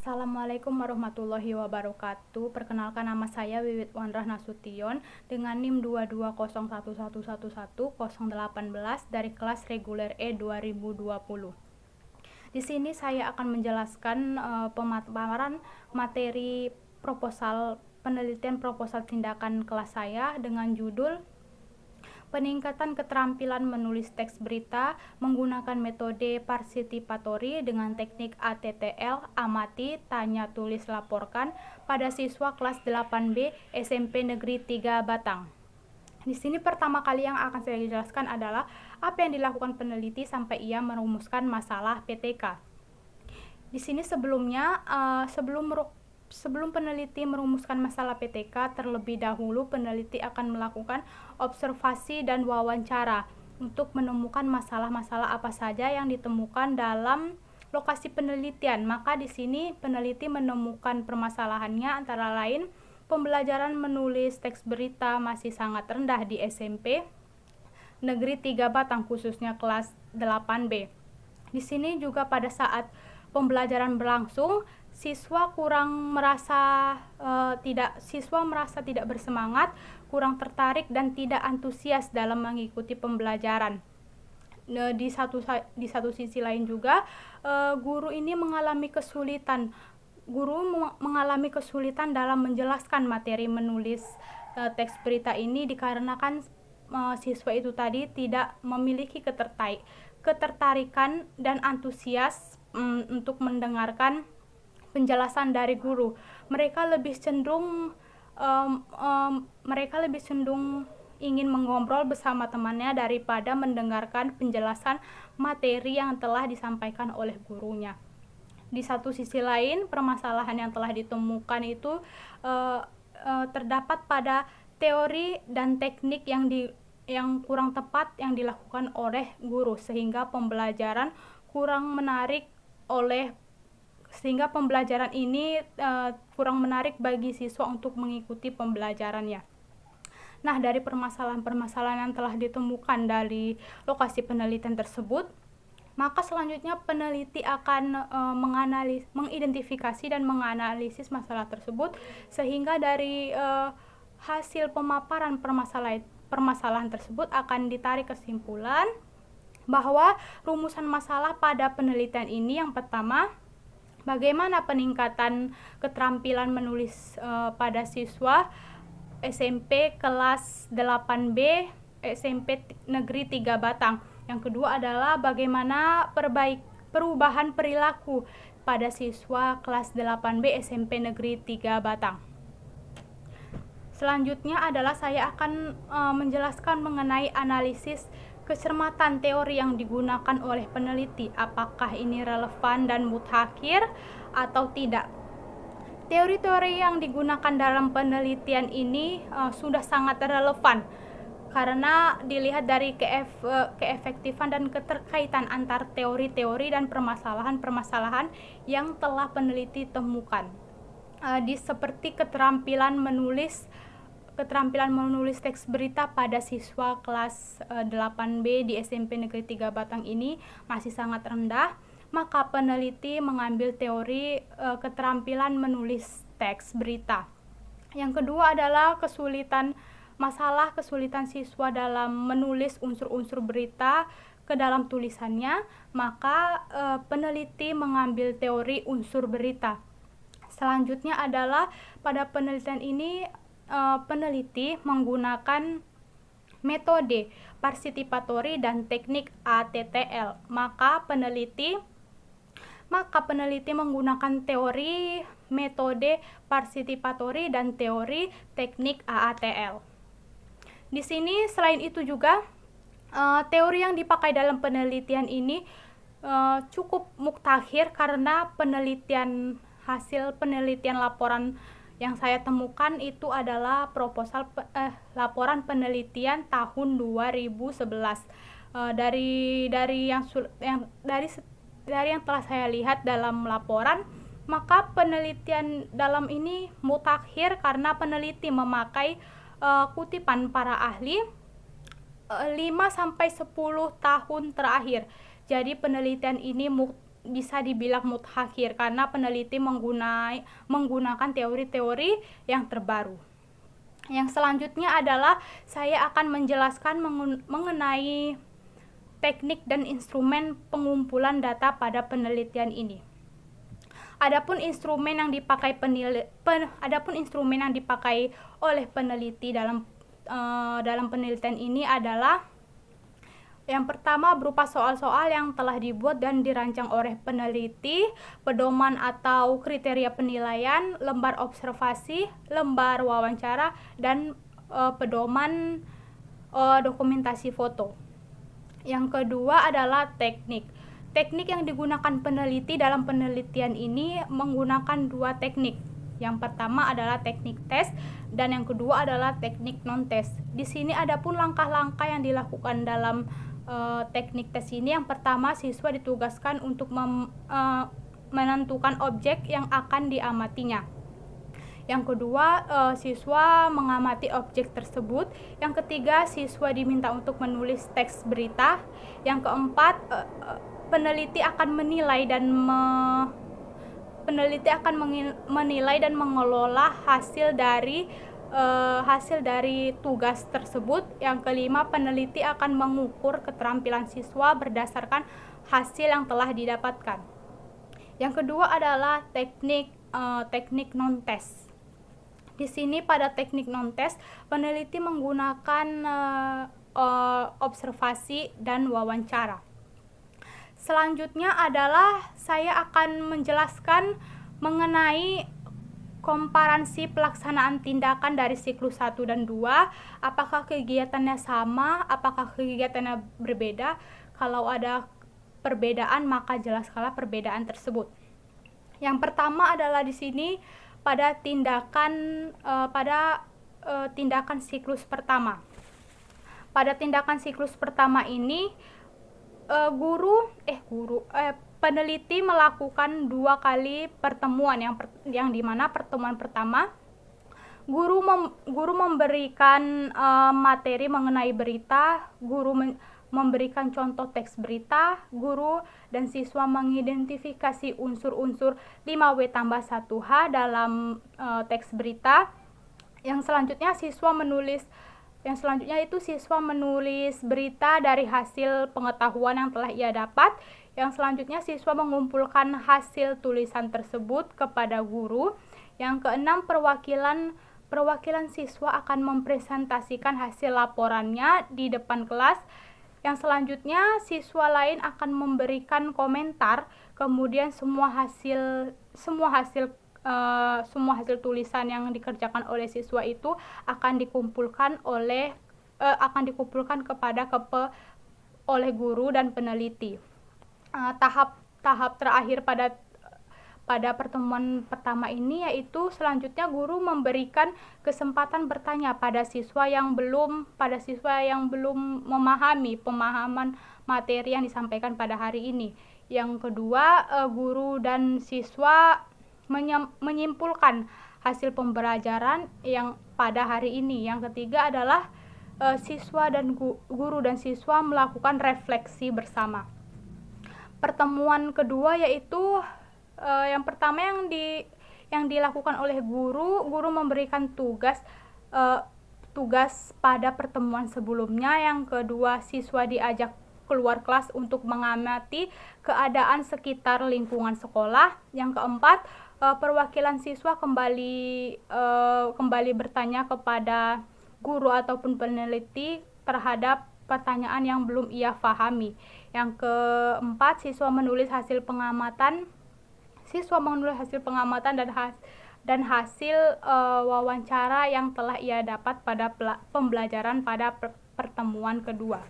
Assalamualaikum warahmatullahi wabarakatuh. Perkenalkan, nama saya Wiwit Wanrah Nasution dengan NIM 221111118 dari kelas reguler E 2020. Di sini saya akan menjelaskan pemaparan materi penelitian proposal tindakan kelas saya dengan judul peningkatan keterampilan menulis teks berita menggunakan metode participatory dengan teknik ATTL, amati, tanya, tulis, laporkan pada siswa kelas 8B SMP Negeri 3 Batang. Di sini pertama kali yang akan saya jelaskan adalah apa yang dilakukan peneliti sampai ia merumuskan masalah PTK. Di sini sebelum peneliti merumuskan masalah PTK, terlebih dahulu peneliti akan melakukan observasi dan wawancara untuk menemukan masalah-masalah apa saja yang ditemukan dalam lokasi penelitian. Maka di sini peneliti menemukan permasalahannya antara lain pembelajaran menulis teks berita masih sangat rendah di SMP Negeri 3 Batang, khususnya kelas 8B. Di sini juga pada saat pembelajaran berlangsung, siswa merasa tidak bersemangat, kurang tertarik dan tidak antusias dalam mengikuti pembelajaran. Di satu sisi lain juga, guru mengalami kesulitan dalam menjelaskan materi menulis teks berita ini dikarenakan siswa itu tadi tidak memiliki ketertarikan dan antusias untuk mendengarkan penjelasan dari guru. Mereka lebih cenderung ingin mengobrol bersama temannya daripada mendengarkan penjelasan materi yang telah disampaikan oleh gurunya. Di satu sisi lain, permasalahan yang telah ditemukan itu terdapat pada teori dan teknik yang kurang tepat yang dilakukan oleh guru, sehingga pembelajaran ini kurang menarik bagi siswa untuk mengikuti pembelajarannya. Nah, dari permasalahan-permasalahan yang telah ditemukan dari lokasi penelitian tersebut, maka selanjutnya peneliti akan mengidentifikasi dan menganalisis masalah tersebut, sehingga dari hasil pemaparan permasalahan tersebut akan ditarik kesimpulan bahwa rumusan masalah pada penelitian ini yang pertama, bagaimana peningkatan keterampilan menulis pada siswa SMP kelas 8B SMP Negeri 3 Batang. Yang kedua adalah bagaimana perubahan perilaku pada siswa kelas 8B SMP Negeri 3 Batang. Selanjutnya adalah saya akan menjelaskan mengenai analisis kecermatan teori yang digunakan oleh peneliti, apakah ini relevan dan mutakhir atau tidak. Teori-teori yang digunakan dalam penelitian ini sudah sangat relevan karena dilihat dari keefektifan dan keterkaitan antar teori-teori dan permasalahan-permasalahan yang telah peneliti temukan. Seperti keterampilan menulis teks berita pada siswa kelas 8B di SMP Negeri 3 Batang ini masih sangat rendah, maka peneliti mengambil teori keterampilan menulis teks berita. Yang kedua adalah kesulitan siswa dalam menulis unsur-unsur berita ke dalam tulisannya, maka peneliti mengambil teori unsur berita. Selanjutnya adalah pada penelitian ini peneliti menggunakan metode participatory dan teknik ATTL. Maka peneliti menggunakan teori metode participatory dan teori teknik ATTL. Di sini selain itu juga teori yang dipakai dalam penelitian ini cukup mutakhir karena hasil penelitian laporan yang saya temukan itu adalah laporan penelitian tahun 2011. Dari yang telah saya lihat dalam laporan, maka penelitian dalam ini mutakhir karena peneliti memakai kutipan para ahli 5-10 tahun terakhir. Jadi penelitian ini bisa dibilang mutakhir karena peneliti menggunakan teori-teori yang terbaru. Yang selanjutnya adalah saya akan menjelaskan mengenai teknik dan instrumen pengumpulan data pada penelitian ini. Adapun instrumen yang dipakai oleh peneliti dalam penelitian ini adalah yang pertama berupa soal-soal yang telah dibuat dan dirancang oleh peneliti, pedoman atau kriteria penilaian, lembar observasi, lembar wawancara, dan pedoman dokumentasi foto. Yang kedua adalah teknik. Teknik yang digunakan peneliti dalam penelitian ini menggunakan dua teknik. Yang pertama adalah teknik tes dan yang kedua adalah teknik non-tes. Di sini ada pun langkah-langkah yang dilakukan dalam teknik tes ini. Yang pertama, siswa ditugaskan untuk menentukan objek yang akan diamatinya. Yang kedua, siswa mengamati objek tersebut. Yang ketiga, siswa diminta untuk menulis teks berita. Yang keempat, peneliti akan menilai dan mengelola hasil dari tugas tersebut. Yang kelima, peneliti akan mengukur keterampilan siswa berdasarkan hasil yang telah didapatkan. Yang kedua adalah teknik non-tes. Di sini pada teknik non-tes, peneliti menggunakan observasi dan wawancara. Selanjutnya adalah saya akan menjelaskan mengenai komparansi pelaksanaan tindakan dari siklus 1 dan 2, apakah kegiatannya sama, apakah kegiatannya berbeda. Kalau ada perbedaan, maka jelaskanlah perbedaan tersebut. Yang pertama adalah di sini pada tindakan siklus pertama. Pada tindakan siklus pertama ini peneliti melakukan 2 kali pertemuan, yang dimana pertemuan pertama guru memberikan materi mengenai berita, guru memberikan contoh teks berita, guru dan siswa mengidentifikasi unsur-unsur 5W+1H dalam teks berita. Yang selanjutnya siswa menulis berita dari hasil pengetahuan yang telah ia dapat. Yang selanjutnya siswa mengumpulkan hasil tulisan tersebut kepada guru. Yang keenam, perwakilan siswa akan mempresentasikan hasil laporannya di depan kelas. Yang selanjutnya siswa lain akan memberikan komentar. Kemudian semua hasil tulisan yang dikerjakan oleh siswa itu akan dikumpulkan oleh guru dan peneliti. Tahap terakhir pada pertemuan pertama ini yaitu selanjutnya guru memberikan kesempatan bertanya pada siswa yang belum memahami pemahaman materi yang disampaikan pada hari ini. Yang kedua, guru dan siswa menyimpulkan hasil pembelajaran yang pada hari ini. Yang ketiga adalah guru dan siswa melakukan refleksi bersama. Pertemuan kedua yaitu yang pertama yang dilakukan oleh guru memberikan tugas pada pertemuan sebelumnya. Yang kedua, siswa diajak keluar kelas untuk mengamati keadaan sekitar lingkungan sekolah. Yang keempat, perwakilan siswa kembali bertanya kepada guru ataupun peneliti terhadap pertanyaan yang belum ia pahami. Yang keempat, siswa menulis hasil pengamatan dan hasil wawancara yang telah ia dapat pada pembelajaran pada pertemuan kedua.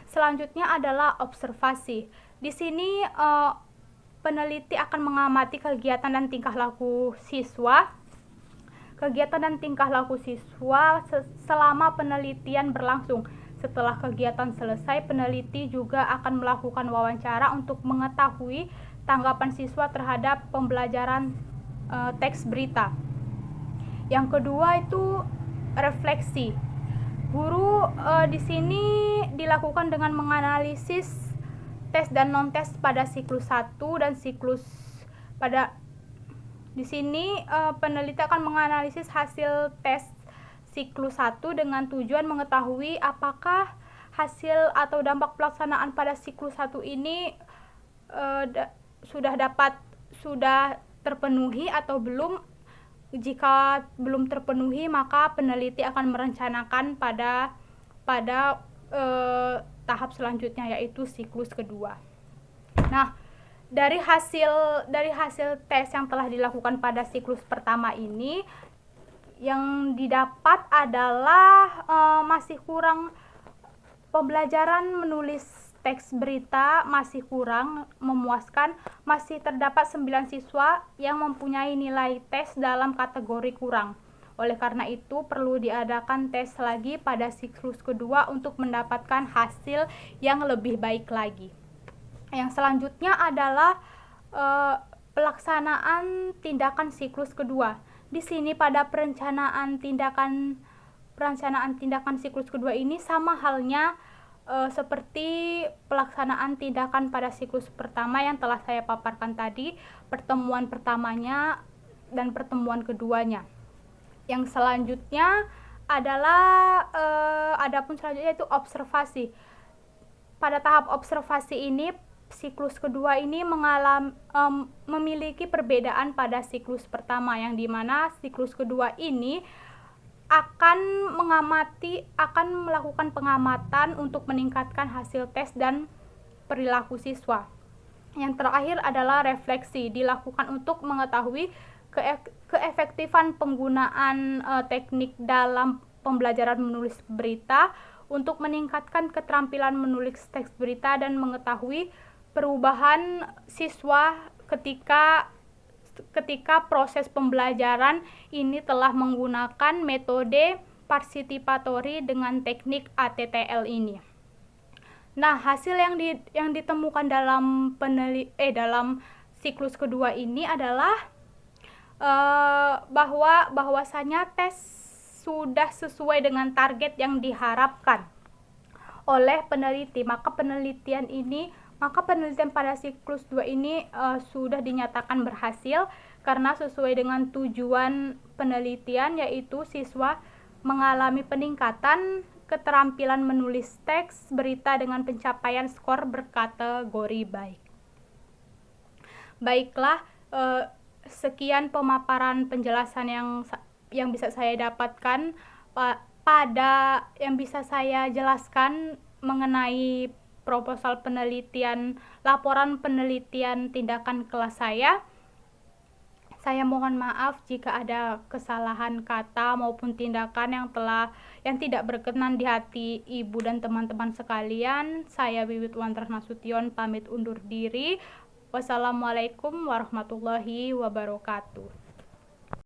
Selanjutnya adalah observasi. Di sini peneliti akan mengamati kegiatan dan tingkah laku siswa. Selama penelitian berlangsung. Setelah kegiatan selesai, peneliti juga akan melakukan wawancara untuk mengetahui tanggapan siswa terhadap pembelajaran teks berita. Yang kedua itu refleksi. Guru di sini dilakukan dengan menganalisis tes dan non-tes pada siklus 1 dan siklus pada di sini peneliti akan menganalisis hasil tes siklus 1 dengan tujuan mengetahui apakah hasil atau dampak pelaksanaan pada siklus 1 ini sudah terpenuhi atau belum. Jika belum terpenuhi, maka peneliti akan merencanakan pada tahap selanjutnya, yaitu siklus kedua. Nah, dari hasil tes yang telah dilakukan pada siklus pertama ini, yang didapat adalah masih kurang pembelajaran menulis teks berita, masih kurang memuaskan. Masih terdapat 9 siswa yang mempunyai nilai tes dalam kategori kurang. Oleh karena itu perlu diadakan tes lagi pada siklus kedua untuk mendapatkan hasil yang lebih baik lagi. Yang selanjutnya adalah pelaksanaan tindakan siklus kedua. Di sini pada perencanaan tindakan siklus kedua ini sama halnya seperti pelaksanaan tindakan pada siklus pertama yang telah saya paparkan tadi, pertemuan pertamanya dan pertemuan keduanya. Yang selanjutnya adalah adapun selanjutnya itu observasi. Pada tahap observasi ini, siklus kedua ini memiliki perbedaan pada siklus pertama, yang dimana siklus kedua ini akan melakukan pengamatan untuk meningkatkan hasil tes dan perilaku siswa. Yang terakhir adalah refleksi, dilakukan untuk mengetahui keefektifan penggunaan teknik dalam pembelajaran menulis berita untuk meningkatkan keterampilan menulis teks berita dan mengetahui perubahan siswa ketika proses pembelajaran ini telah menggunakan metode participatory dengan teknik ATTL ini. Nah, hasil yang ditemukan dalam siklus kedua ini adalah bahwasanya tes sudah sesuai dengan target yang diharapkan oleh peneliti. Maka penelitian pada siklus 2 ini sudah dinyatakan berhasil karena sesuai dengan tujuan penelitian, yaitu siswa mengalami peningkatan keterampilan menulis teks berita dengan pencapaian skor berkategori baik. Baiklah, sekian pemaparan penjelasan yang bisa saya dapatkan yang bisa saya jelaskan mengenai proposal penelitian, laporan penelitian tindakan kelas saya. Saya mohon maaf jika ada kesalahan kata maupun tindakan yang tidak berkenan di hati Ibu dan teman-teman sekalian. Saya Wiwit Wandras Nasution pamit undur diri. Wassalamualaikum warahmatullahi wabarakatuh.